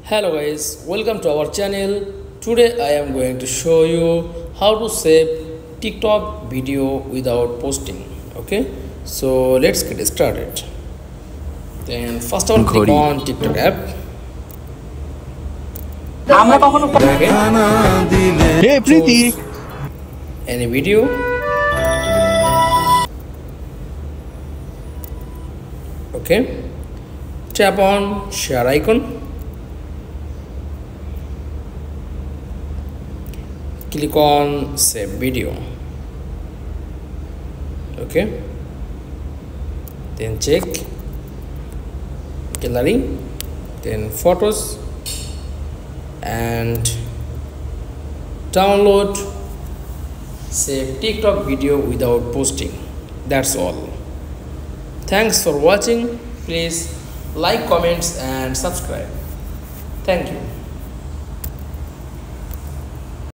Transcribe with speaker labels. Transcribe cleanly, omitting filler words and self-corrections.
Speaker 1: Hello guys, welcome to our channel. Today I am going to show you how to save TikTok video without posting. Okay, so let's get started. Then first of all, click on TikTok app.
Speaker 2: Hey Preeti.
Speaker 1: Choose any video. Okay, tap on share icon. Click on save video. Okay, then check gallery, then photos, and download save TikTok video without posting. That's all. Thanks for watching. Please like, comments and subscribe. Thank you.